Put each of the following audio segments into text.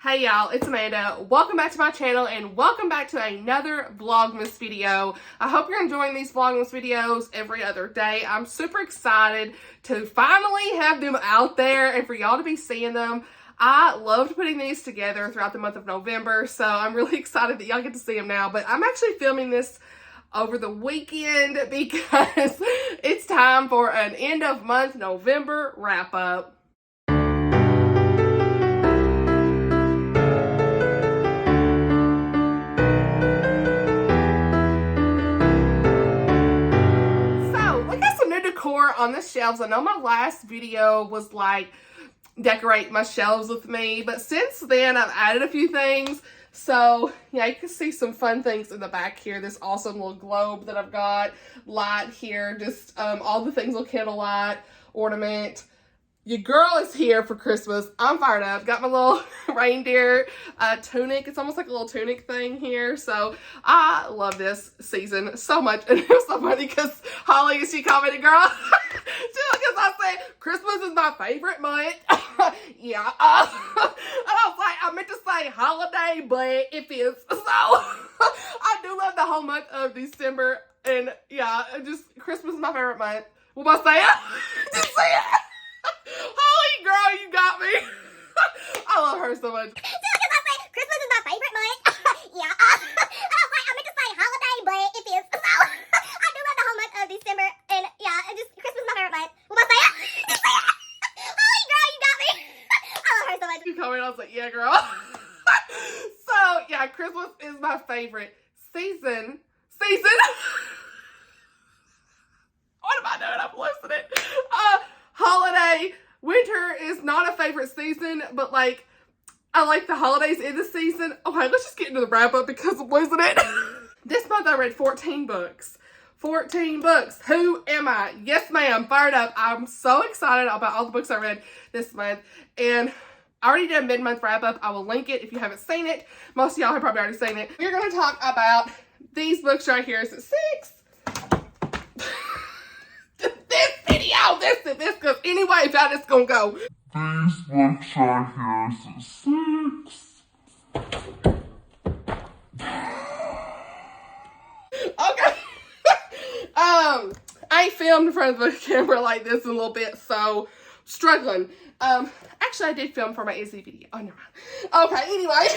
Hey y'all, it's Amanda. Welcome back to my channel and welcome back to another Vlogmas video. I hope you're enjoying these Vlogmas videos every other day. I'm super excited to finally have them out there and for y'all to be seeing them. I loved putting these together throughout the month of November, so I'm really excited that y'all get to see them now. But I'm actually filming this over the weekend because it's time for an end of month November wrap up. On the shelves. I know my last video was like decorate my shelves with me, but since then I've added a few things. So yeah, you can see some fun things in the back here. This awesome little globe that I've got, light here, just all the things with candlelight, ornament. Your girl is here for Christmas. I'm fired up. Got my little reindeer tunic. It's almost like a little tunic thing here. So I love this season so much. And it was so funny because Holly, she commented, girl, because I said Christmas is my favorite month. Yeah. And I was like, I meant to say holiday, but it is. So I do love the whole month of December. And yeah, just Christmas is my favorite month. What am I saying? Just say it. Holly, girl, you got me. I love her so much. Because I say Christmas is my favorite month. Yeah. I was like, I meant to say holiday, but it is. So I do love the whole month of December. And yeah, just Christmas is my favorite month. What am I saying? Just say it. Holly, girl, you got me. I love her so much. You commented, I was like, yeah, girl. So yeah, Christmas is my favorite season. What am I doing? I'm losing it. Holiday. Winter is not a favorite season, but like, I like the holidays in the season. Okay, let's just get into the wrap up because I'm losing it. This month I read 14 books. 14 books. Who am I? Yes, ma'am. Fired up. I'm so excited about all the books I read this month. And I already did a mid-month wrap up. I will link it if you haven't seen it. Most of y'all have probably already seen it. We're going to talk about these books right here. Is it 6? This goes anyway, if how this gonna go. These books right here is 6. Okay. I ain't filmed in front of the camera like this in a little bit, so struggling. Actually I did film for my Izzy video. Oh, never mind. Okay, anyway.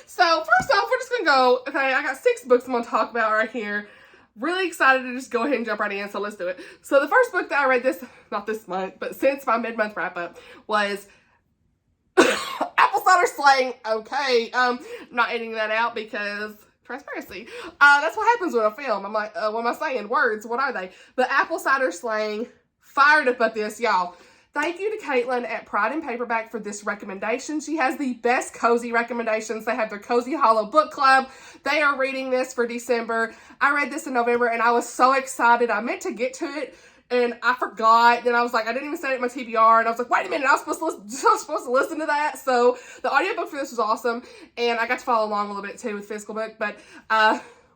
So first off, we're just gonna go, okay, I got 6 books I'm gonna talk about right here. Really excited to just go ahead and jump right in, so let's do it. So the first book that I read not this month, but since my mid-month wrap-up was Apple Cider Slang. Okay, I'm not editing that out because transparency. That's what happens when I film. I'm like, what am I saying? Words, what are they? But Apple Cider Slang, fired up at this, y'all. Thank you to Caitlin at Pride and Paperback for this recommendation. She has the best cozy recommendations. They have their Cozy Hollow book club. They are reading this for December. I read this in November and I was so excited. I meant to get to it and I forgot. Then I was like, I didn't even set it in my TBR. And I was like, wait a minute, I was supposed to listen to that. So the audiobook for this was awesome. And I got to follow along a little bit too with physical book. But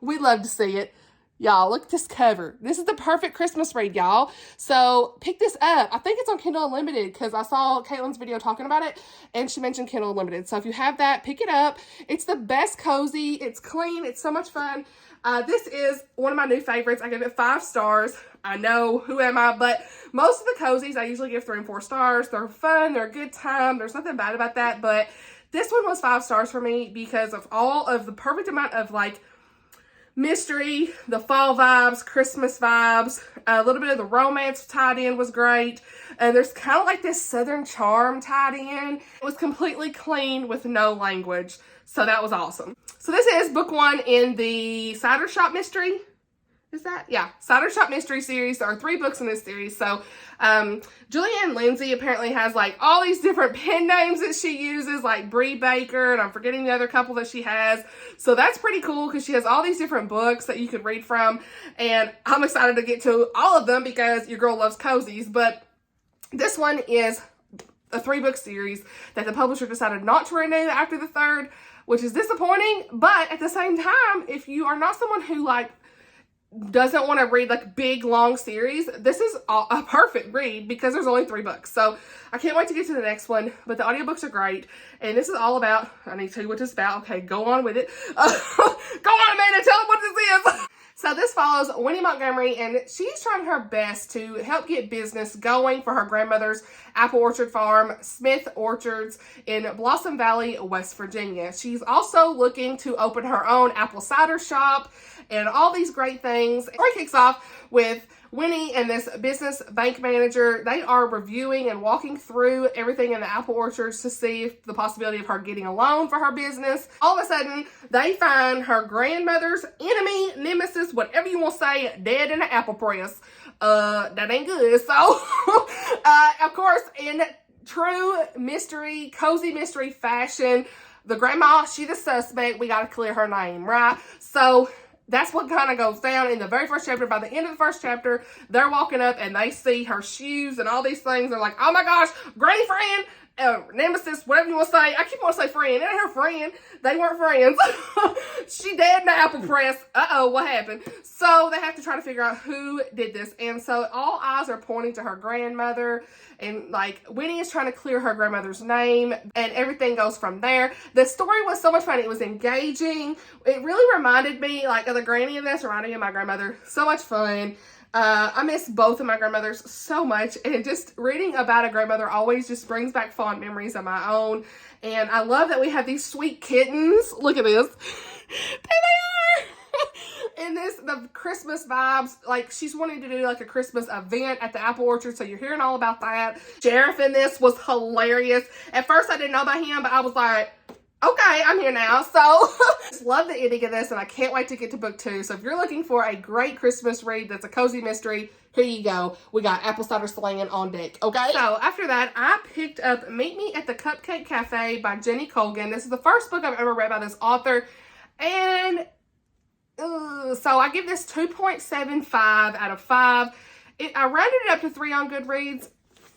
we'd love to see it. Y'all, look at this cover. This is the perfect Christmas read, y'all. So pick this up. I think it's on Kindle Unlimited because I saw Caitlin's video talking about it and she mentioned Kindle Unlimited. So if you have that, pick it up. It's the best cozy. It's clean. It's so much fun. This is one of my new favorites. I give it 5 stars. I know, who am I? But most of the cozies, I usually give 3 and 4 stars. They're fun. They're a good time. There's nothing bad about that. But this one was 5 stars for me because of all of the perfect amount of like mystery, the fall vibes, Christmas vibes, a little bit of the romance tied in was great. And there's kind of like this Southern charm tied in. It was completely clean with no language. So that was awesome. So this is book 1 in the Cider Shop Mystery. Is that? Yeah. Cider Shop Mystery series. There are 3 books in this series. So Julianne Lindsay apparently has like all these different pen names that she uses, like Brie Baker, and I'm forgetting the other couple that she has. So that's pretty cool because she has all these different books that you could read from. And I'm excited to get to all of them because your girl loves cozies. But this one is a 3-book series that the publisher decided not to renew after the 3rd, which is disappointing. But at the same time, if you are not someone who like doesn't want to read like big long series, this is a perfect read because there's only 3 books. So I can't wait to get to the next one, but the audiobooks are great. And this is all about, I need to tell you what this is about. Okay, go on with it. Go on, Amanda, tell them what this is. So this follows Winnie Montgomery, and she's trying her best to help get business going for her grandmother's apple orchard farm, Smith Orchards, in Blossom Valley, West Virginia. She's also looking to open her own apple cider shop and all these great things. The story kicks off with Winnie and this business bank manager. They are reviewing and walking through everything in the apple orchards to see if the possibility of her getting a loan for her business. All of a sudden, they find her grandmother's enemy, nemesis, whatever you want to say, dead in an apple press. That ain't good. So, of course, in true mystery, cozy mystery fashion, the grandma, she the suspect. We got to clear her name, right? So that's what kind of goes down in the very first chapter. By the end of the first chapter, they're walking up and they see her shoes and all these things. They're like, oh my gosh, granny friend, nemesis, whatever you want to say. I keep wanting to say friend. It ain't her friend. They weren't friends. She dead in the apple press. Uh-oh, what happened? So they have to try to figure out who did this. And so all eyes are pointing to her grandmother. And like Winnie is trying to clear her grandmother's name, and everything goes from there. The story was so much fun. It was engaging. It really reminded me like of the granny in this, reminding me of my grandmother. So much fun. I miss both of my grandmothers so much, and just reading about a grandmother always just brings back fond memories of my own. And I love that we have these sweet kittens. Look at this. There they are. And the Christmas vibes, like she's wanting to do like a Christmas event at the apple orchard, so you're hearing all about that. Sheriff in this was hilarious. At first I didn't know about him, but I was like, okay, I'm here now. So just love the ending of this, and I can't wait to get to book 2. So if you're looking for a great Christmas read that's a cozy mystery, here you go. We got apple cider slanging on deck, okay? So after that, I picked up Meet Me at the Cupcake Cafe by Jenny Colgan. This is the first book I've ever read by this author, and so I give this 2.75 out of 5. I rounded it up to 3 on Goodreads.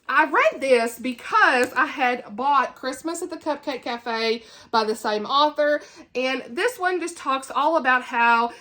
I read this because I had bought Christmas at the Cupcake Cafe by the same author, and this one just talks all about how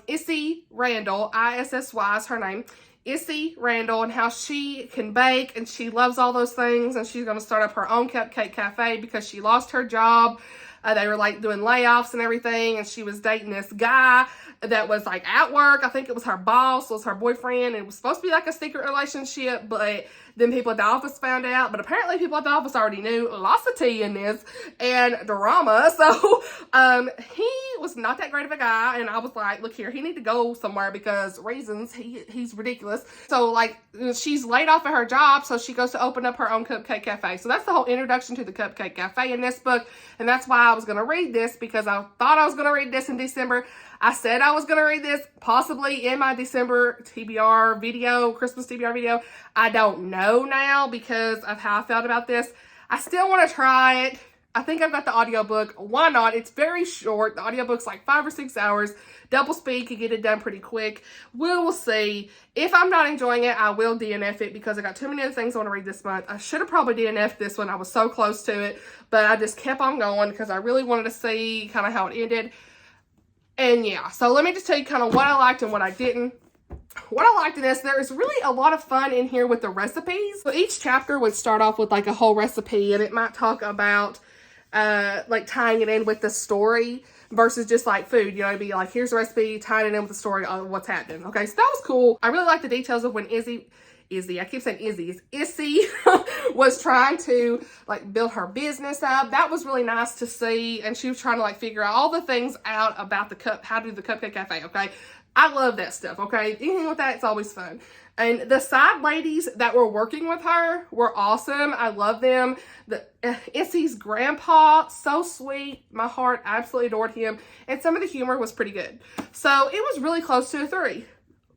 Izzy Randall, I-S-S-Y is her name, Izzy Randall, and how she can bake and she loves all those things, and she's going to start up her own Cupcake Cafe because she lost her job. They were like doing layoffs and everything, and she was dating this guy that was like at work. I think it was her boss, was her boyfriend, and it was supposed to be like a secret relationship, but then people at the office found out. But apparently people at the office already knew. Lots of tea in this and drama. So he was not that great of a guy, and I was like, look here, he need to go somewhere because reasons. He's ridiculous. So like she's laid off at her job, so she goes to open up her own Cupcake Cafe. So that's the whole introduction to the Cupcake Cafe in this book, and that's why I was going to read this, because I thought I was going to read this in December. I said I was going to read this possibly in my December TBR video, Christmas TBR video. I don't know now because of how I felt about this. I still want to try it. I think I've got the audiobook. Why not? It's very short. The audiobook's like 5 or 6 hours. Double speed could get it done pretty quick. We'll see. If I'm not enjoying it, I will DNF it because I got too many other things I want to read this month. I should have probably DNF'd this one. I was so close to it, but I just kept on going because I really wanted to see kind of how it ended. And yeah, so let me just tell you kind of what I liked and what I didn't. What I liked in this, there is really a lot of fun in here with the recipes. So each chapter would start off with like a whole recipe, and it might talk about like tying it in with the story versus just like food. You know, it'd be like, here's the recipe, tying it in with the story of what's happening. Okay, so that was cool. I really like the details of when Izzy, I keep saying Izzy, was trying to like build her business up. That was really nice to see, and she was trying to like figure out all the things out about how to do the Cupcake Cafe. Okay, I love that stuff. Okay, anything with that, it's always fun. And the side ladies that were working with her were awesome. I love them. Izzy's grandpa, so sweet. My heart absolutely adored him, and some of the humor was pretty good. So it was really close to a 3.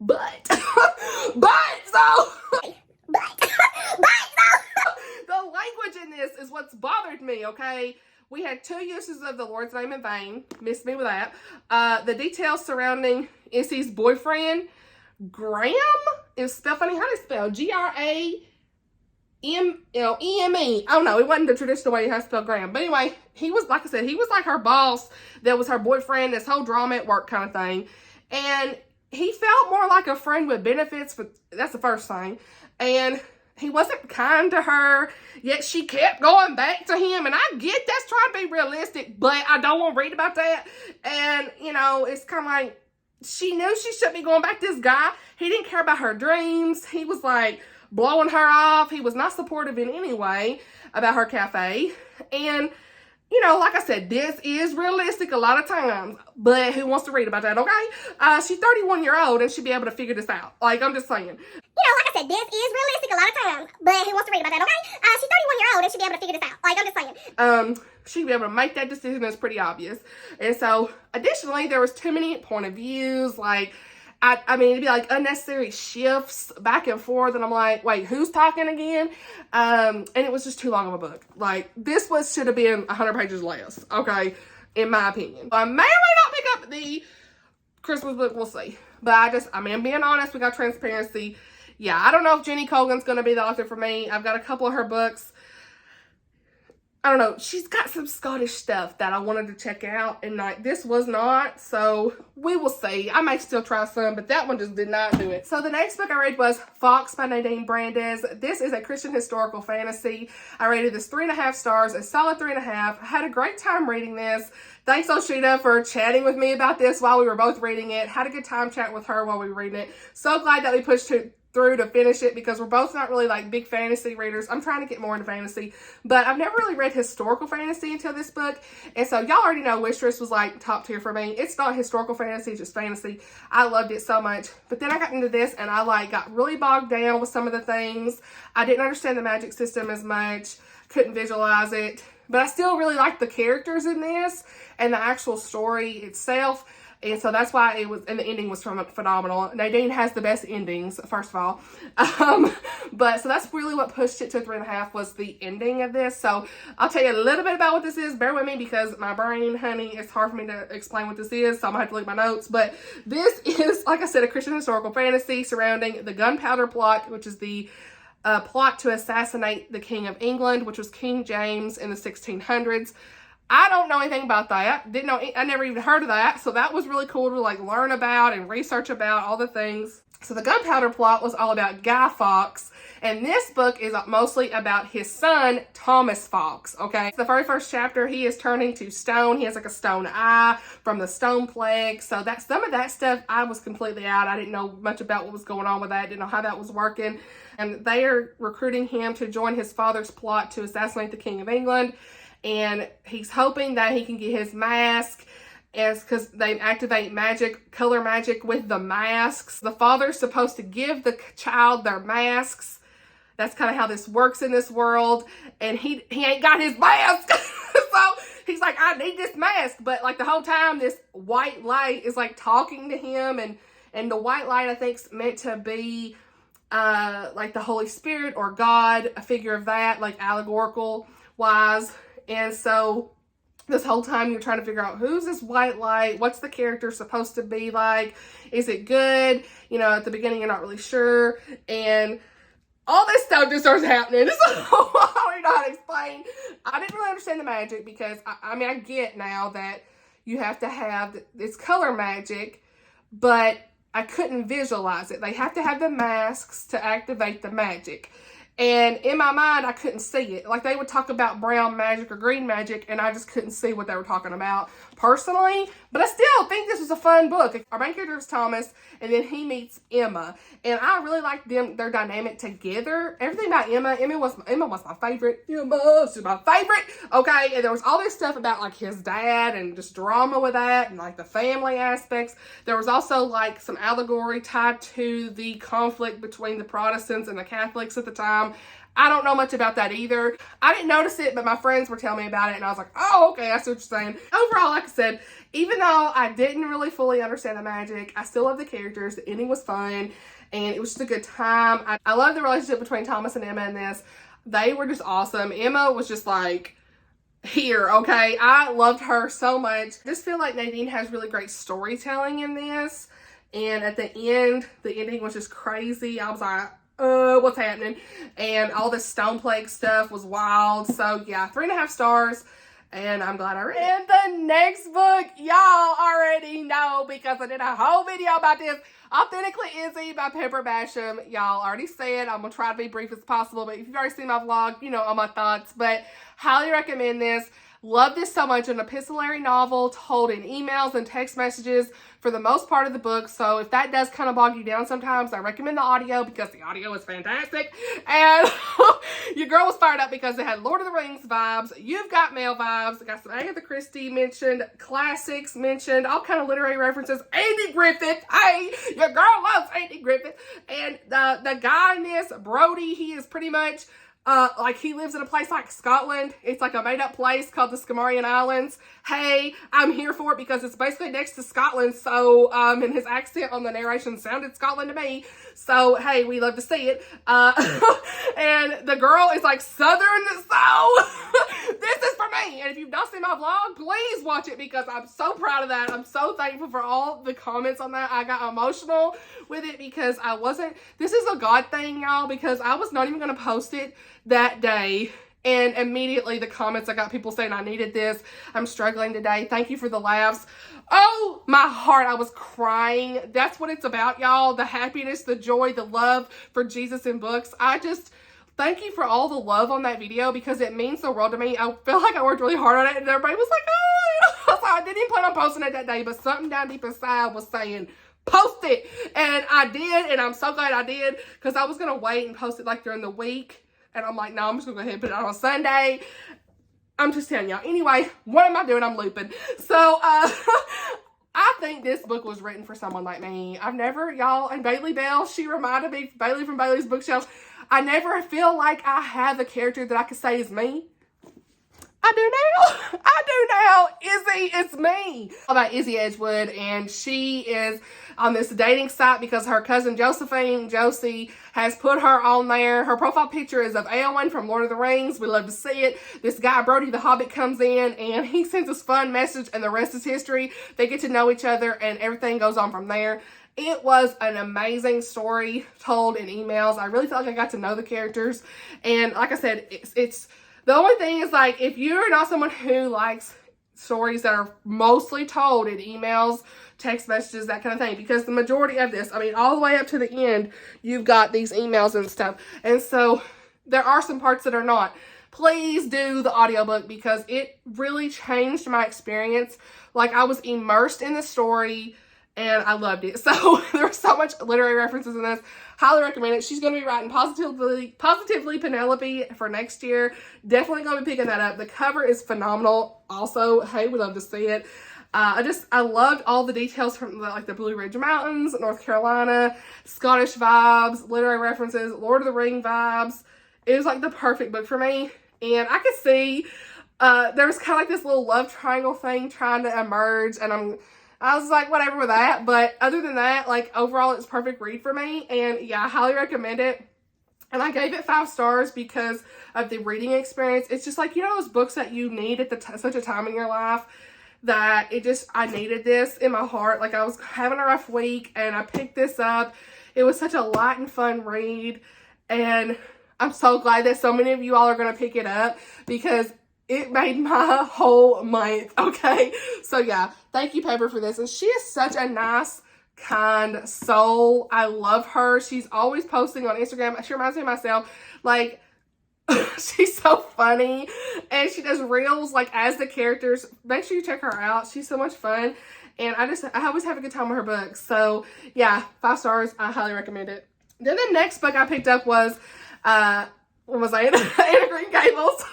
But the language in this is what's bothered me, okay? We had 2 uses of the Lord's name in vain. Missed me with that. The details surrounding Izzy's boyfriend, Graham, is spelled funny. How do you spell? Grame? I don't know. It wasn't the traditional way you have to spell Graham. But anyway, he was, like I said, he was like her boss. That was her boyfriend. This whole drama at work kind of thing. And he felt more like a friend with benefits, but that's the first thing. And he wasn't kind to her, yet she kept going back to him. And I get that's trying to be realistic, but I don't want to read about that. And, you know, it's kind of like, she knew she shouldn't be going back to this guy. He didn't care about her dreams. He was like blowing her off. He was not supportive in any way about her cafe. And, you know, like I said, this is realistic a lot of times, but who wants to read about that, okay? She's 31-year-old and she'd be able to figure this out. Like, I'm just saying. You know, like I said, this is realistic a lot of times, but who wants to read about that, okay? She's 31-year-old and she'd be able to figure this out. Like, I'm just saying. She'd be able to make that decision. It's pretty obvious. And so, additionally, there was too many point of views. Like, I mean, it'd be like unnecessary shifts back and forth. And I'm like, wait, who's talking again? And it was just too long of a book. Like, this should have been 100 pages less, okay? In my opinion. I may or may not pick up the Christmas book. We'll see. But I mean, I'm being honest. We got transparency. Yeah, I don't know if Jenny Colgan's going to be the author for me. I've got a couple of her books. I don't know. She's got some Scottish stuff that I wanted to check out, and like this was not, so we will see. I might still try some, but that one just did not do it. So the next book I read was Fawkes by Nadine Brandes. This is a Christian historical fantasy. I rated this 3.5 stars, a solid 3.5. I had a great time reading this. Thanks, Oshita, for chatting with me about this while we were both reading it. Had a good time chatting with her while we were reading it. So glad that we pushed it through to finish it because we're both not really like big fantasy readers. I'm trying to get more into fantasy, but I've never really read historical fantasy until this book. And so y'all already know Wistress was like top tier for me. It's not historical fantasy, it's just fantasy. I loved it so much. But then I got into this and I like got really bogged down with some of the things. I didn't understand the magic system as much, couldn't visualize it, but I still really liked the characters in this and the actual story itself. And so that's why it was, and the ending was phenomenal. Nadine has the best endings, first of all. But so that's really what pushed it to 3.5 was the ending of this. So I'll tell you a little bit about what this is. Bear with me because my brain, honey, it's hard for me to explain what this is. So I'm gonna have to look at my notes. But this is, like I said, a Christian historical fantasy surrounding the Gunpowder Plot, which is the plot to assassinate the King of England, which was King James in the 1600s. I don't know anything about that. I never even heard of that. So that was really cool to like learn about and research about all the things. So the Gunpowder Plot was all about Guy Fawkes. And this book is mostly about his son, Thomas Fawkes, okay? The very first chapter, he is turning to stone. He has like a stone eye from the stone plague. So that's some of that stuff I was completely out. I didn't know much about what was going on with that. Didn't know how that was working. And they are recruiting him to join his father's plot to assassinate the King of England. And he's hoping that he can get his mask because they activate magic, color magic with the masks. The father's supposed to give the child their masks. That's kind of how this works in this world. And he ain't got his mask. So he's like, I need this mask. But like the whole time, this white light is like talking to him. And the white light, I think, is meant to be like the Holy Spirit or God, a figure of that, like allegorical wise. And so this whole time you're trying to figure out who's this white light? What's the character supposed to be like? Is it good? You know, at the beginning you're not really sure. And all this stuff just starts happening. So I don't even know how to explain. I didn't really understand the magic because, I mean, I get now that you have to have this color magic, but I couldn't visualize it. They have to have the masks to activate the magic. And in my mind, I couldn't see it. Like, they would talk about brown magic or green magic, and I just couldn't see what they were talking about personally. But I still think this was a fun book. Our main character is Thomas, and then he meets Emma. And I really liked their dynamic together. Everything about Emma was my favorite. She's my favorite. Okay, and there was all this stuff about, like, his dad and just drama with that and, like, the family aspects. There was also, like, some allegory tied to the conflict between the Protestants and the Catholics at the time. I don't know much about that either. I didn't notice it, but my friends were telling me about it, and I was like, oh, okay, I see what you're saying. Overall, like I said, even though I didn't really fully understand the magic, I still love the characters. The ending was fun, and it was just a good time. I love the relationship between Thomas and Emma in this. They were just awesome. Emma was just like, here, okay? I loved her so much. I just feel like Nadine has really great storytelling in this, and at the end, the ending was just crazy. I was like, what's happening? And all this stone plague stuff was wild. So yeah, 3.5 stars. and I'm glad I read it. And the next book, y'all already know because I did a whole video about this. Authentically Izzy by Basham. Y'all already said I'm going to try to be brief as possible, but if you've already seen my vlog, you know all my thoughts. But highly recommend this. Love this so much. An epistolary novel told in emails and text messages for the most part of the book. So if that does kind of bog you down sometimes, I recommend the audio because the audio is fantastic. And your girl was fired up because it had Lord of the Rings vibes. You've got Mail vibes. It got some Agatha Christie mentioned, classics mentioned, all kind of literary references. Andy Griffith. Hey, your girl loves Andy Griffith. And the guy in this, Brody, he is pretty much... like he lives in a place like Scotland. It's like a made up place called the Scamarian Islands. Hey, I'm here for it because it's basically next to Scotland. So, and his accent on the narration sounded Scotland to me. So, hey, we love to see it. And the girl is like Southern. So, this is for me. And if you've not seen my vlog, please watch it because I'm so proud of that. I'm so thankful for all the comments on that. I got emotional with it because this is a God thing, y'all, because I was not even going to post it that day, and immediately the comments, I got people saying I needed this. I'm struggling today. Thank you for the laughs. Oh, my heart. I was crying. That's what it's about, y'all. The happiness, the joy, the love for Jesus in books. I just thank you for all the love on that video because it means the world to me. I feel like I worked really hard on it, and everybody was like, oh, I didn't even plan on posting it that day, but something down deep inside was saying, post it. And I did, and I'm so glad I did because I was going to wait and post it like during the week. And I'm like, no, I'm just going to go ahead and put it out on Sunday. I'm just telling y'all. Anyway, what am I doing? I'm looping. So, I think this book was written for someone like me. I've never, y'all, and Bailey Bell, she reminded me, Bailey from Bailey's Bookshelf, I never feel like I have a character that I could say is me. I do now. I do now. Izzy, it's me. About Izzy Edgewood, and she is on this dating site because her cousin Josie, has put her on there. Her profile picture is of Eowyn from Lord of the Rings. We love to see it. This guy, Brody the Hobbit, comes in, and he sends this fun message, and the rest is history. They get to know each other, and everything goes on from there. It was an amazing story told in emails. I really felt like I got to know the characters, and like I said, it's the only thing is, like, if you're not someone who likes stories that are mostly told in emails, text messages, that kind of thing, because the majority of this, I mean, all the way up to the end, you've got these emails and stuff. And so there are some parts that are not. Please do the audiobook because it really changed my experience. Like, I was immersed in the story and I loved it. So there's so much literary references in this. Highly recommend it. She's going to be writing Positively Penelope for next year. Definitely going to be picking that up. The cover is phenomenal. Also, hey, we love to see it. I loved all the details from the Blue Ridge Mountains, North Carolina, Scottish vibes, literary references, Lord of the Ring vibes. It was like the perfect book for me. And I could see there was kind of like this little love triangle thing trying to emerge, and I was like, whatever with that. But other than that, like, overall, it's a perfect read for me. And yeah, I highly recommend it. And I gave it 5 stars because of the reading experience. It's just like, you know, those books that you need at such a time in your life that I needed this in my heart. Like, I was having a rough week and I picked this up. It was such a light and fun read. And I'm so glad that so many of you all are going to pick it up because it made my whole month, okay? So, yeah, thank you, Pepper, for this. And she is such a nice, kind soul. I love her. She's always posting on Instagram. She reminds me of myself. Like, she's so funny. And she does reels, like, as the characters. Make sure you check her out. She's so much fun. And I always have a good time with her books. So, yeah, 5 stars. I highly recommend it. Then the next book I picked up was... what was I? Anna Green Gables.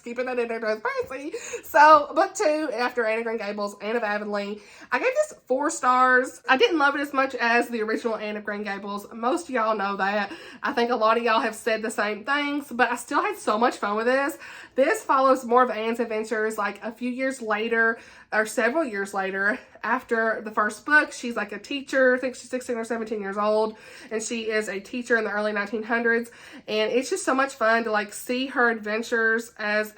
Keeping that in there transparency. So, book 2 after Anna Green Gables, Anne of Avonlea. I gave this 4 stars. I didn't love it as much as the original Anne of Green Gables. Most of y'all know that. I think a lot of y'all have said the same things, but I still had so much fun with this. This follows more of Anne's adventures, like a few years later, or several years later, after the first book. She's like a teacher. I think she's 16 or 17 years old, and she is a teacher in the early 1900s. And it's just so much fun to like see her adventures as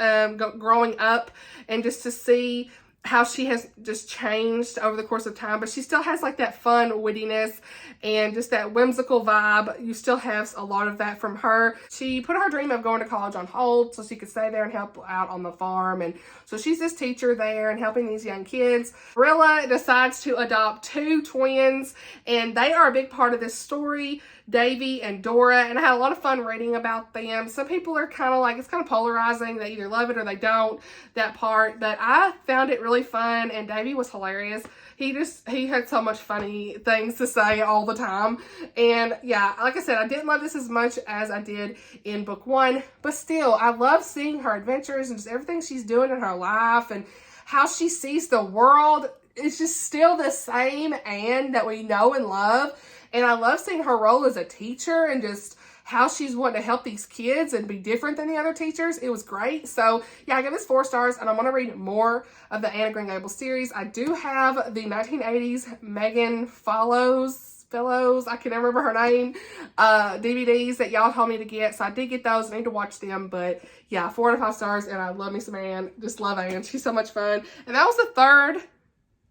growing up, and just to see how she has just changed over the course of time, but she still has like that fun wittiness and just that whimsical vibe. You still have a lot of that from her. She put her dream of going to college on hold so she could stay there and help out on the farm. And so she's this teacher there and helping these young kids. Rilla decides to adopt 2 twins, and they are a big part of this story, Davy and Dora, and I had a lot of fun reading about them. Some people are kind of like, it's kind of polarizing. They either love it or they don't, that part, but I found it really fun, and Davy was hilarious. He had so much funny things to say all the time. And yeah, like I said, I didn't love this as much as I did in book 1, but still, I love seeing her adventures and just everything she's doing in her life and how she sees the world. It's just still the same Anne that we know and love. And I love seeing her role as a teacher and just how she's wanting to help these kids and be different than the other teachers. It was great. So yeah, I give this 4 stars, and I want to read more of the Anne of Green Gables series. I do have the 1980s Megan Fellows, I can never remember her name, DVDs that y'all told me to get. So I did get those. I need to watch them. But yeah, 4 out of 5 stars, and I love me some Anne. Just love Anne. She's so much fun. And that was the 3rd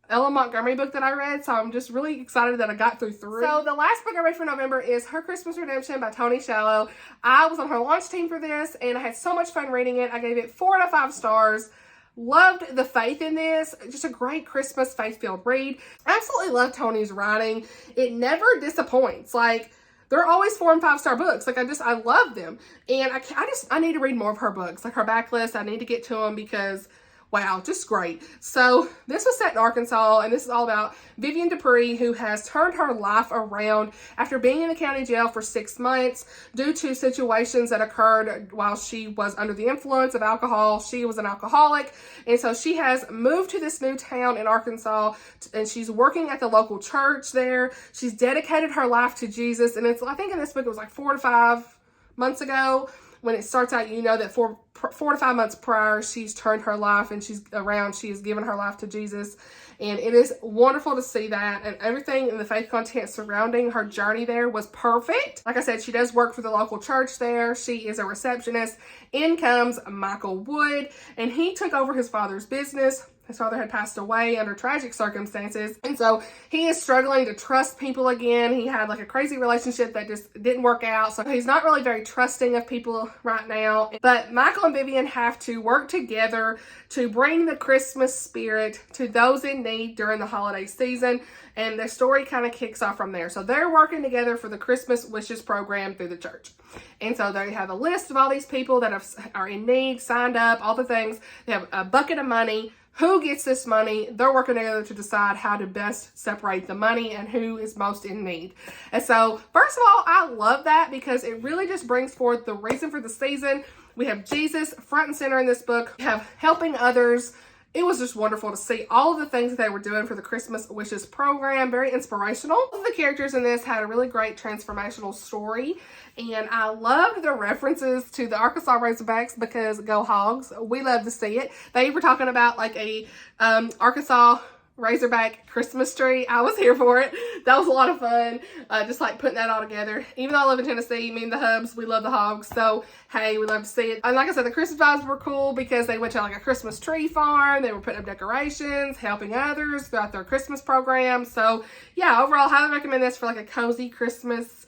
Ella Montgomery book that I read, so I'm just really excited that I got through 3. So the last book I read for November is Her Christmas Redemption by Toni Shallow. I was on her launch team for this, and I had so much fun reading it. I gave it 4 out of 5 stars. Loved the faith in this. Just a great Christmas faith-filled read. Absolutely love Toni's writing. It never disappoints. Like, they're always 4 and 5 star books. Like, I love them. And I need to read more of her books. Like her backlist, I need to get to them because wow, just great. So this was set in Arkansas, and this is all about Vivian Dupree, who has turned her life around after being in the county jail for 6 months due to situations that occurred while she was under the influence of alcohol. She was an alcoholic, and so she has moved to this new town in Arkansas, and she's working at the local church there. She's dedicated her life to Jesus, and I think in this book it was like 4 to 5 months ago. When it starts out, you know that 4 to 5 months prior, she's turned her life and she has given her life to Jesus. And it is wonderful to see that. And everything in the faith content surrounding her journey there was perfect. Like I said, she does work for the local church there. She is a receptionist. In comes Michael Wood, and he took over his father's business. His father had passed away under tragic circumstances, and so he is struggling to trust people again. He had like a crazy relationship that just didn't work out, so he's not really very trusting of people right now. But Michael and Vivian have to work together to bring the Christmas spirit to those in need during the holiday season, and their story kind of kicks off from there. So they're working together for the Christmas Wishes program through the church. And so they have a list of all these people that are in need, signed up, all the things. They have a bucket of money. Who gets this money? They're working together to decide how to best separate the money and who is most in need. And so, first of all, I love that because it really just brings forth the reason for the season. We have Jesus front and center in this book. We have helping others. It was just wonderful to see all of the things that they were doing for the Christmas Wishes program. Very inspirational. All of the characters in this had a really great transformational story. And I loved the references to the Arkansas Razorbacks because go Hogs. We love to see it. They were talking about like a Arkansas Razorback Christmas tree. I was here for it. That was a lot of fun. Just like putting that all together. Even though I live in Tennessee, me and the Hubs, we love the Hogs. So, hey, we love to see it. And like I said, the Christmas vibes were cool because they went to like a Christmas tree farm. They were putting up decorations, helping others throughout their Christmas program. So, yeah, overall, highly recommend this for like a cozy Christmas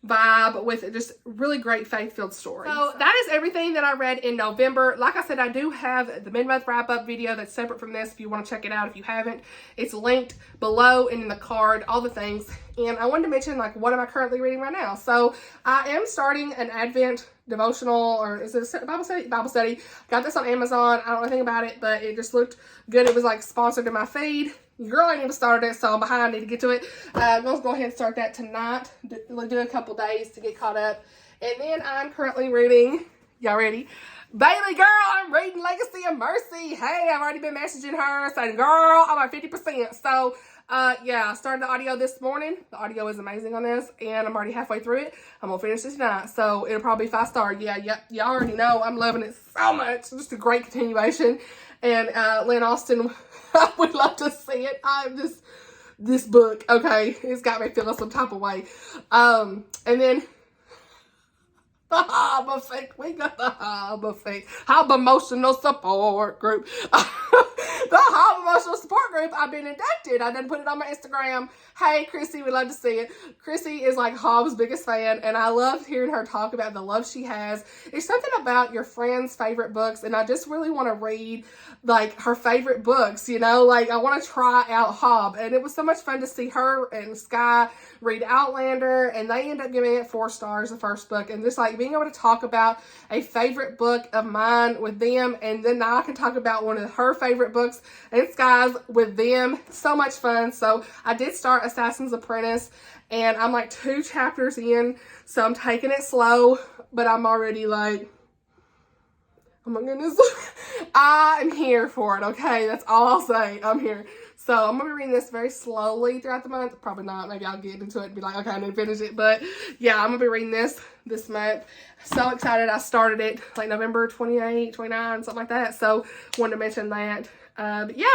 vibe with just really great faith-filled stories. So that is everything that I read in November. Like I said, I do have the mid-month wrap-up video that's separate from this if you want to check it out. If you haven't, it's linked below and in the card, all the things. And I wanted to mention, like, what am I currently reading right now? So I am starting an Advent devotional, or is it a Bible study? Bible study. Got this on Amazon. I don't know anything about it, but it just looked good. It was like sponsored in my feed. Girl, I need to start it, so I'm behind. I need to get to it. I'm going to go ahead and start that tonight. Do a couple days to get caught up. And then I'm currently reading, y'all ready? Bailey, girl, I'm reading Legacy of Mercy. Hey, I've already been messaging her saying, girl, I'm at 50%. So, yeah, I started the audio this morning. The audio is amazing on this, and I'm already halfway through it. I'm going to finish this tonight, so it'll probably be 5 star. Yeah, y'all already know I'm loving it so much. Just a great continuation. And Lynn Austin, I would love to see it. This book, okay, it's got me feeling some type of way. And then the Hob Effect. We got the Hob Effect. Hob Emotional Support Group. The Hob group, I've been inducted. I done put it on my Instagram. Hey, Chrissy, we love to see it. Chrissy is like Hobbs' biggest fan, and I love hearing her talk about the love she has. It's something about your friend's favorite books, and I just really want to read like her favorite books, you know, like I want to try out Hobb. And it was so much fun to see her and Sky read Outlander, and they end up giving it 4 stars, the first book. And just like being able to talk about a favorite book of mine with them, and then now I can talk about one of her favorite books and Sky's with them. So much fun. So I did start Assassin's Apprentice, and I'm like 2 chapters in, so I'm taking it slow, but I'm already like, oh my goodness, I'm here for it, okay? That's all I'll say. I'm here. So I'm going to be reading this very slowly throughout the month. Probably not. Maybe I'll get into it and be like, okay, I need to finish it. But yeah, I'm going to be reading this month. So excited. I started it like November 28, 29, something like that. So wanted to mention that. But yeah,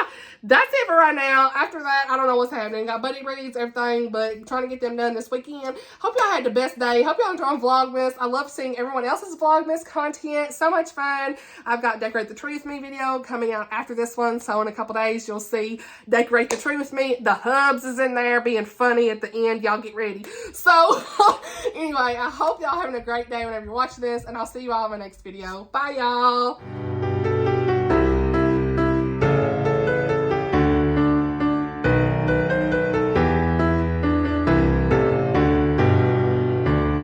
that's it for right now. After that, I don't know what's happening. Got buddy reads, everything, but trying to get them done this weekend. Hope y'all had the best day. Hope y'all enjoyed Vlogmas. I love seeing everyone else's Vlogmas content. So much fun. I've got Decorate the Tree with Me video coming out after this one. So in a couple days, you'll see Decorate the Tree with Me. The Hubs is in there being funny at the end. Y'all get ready. So anyway, I hope y'all having a great day whenever you're watching this, and I'll see you all in my next video. Bye, y'all.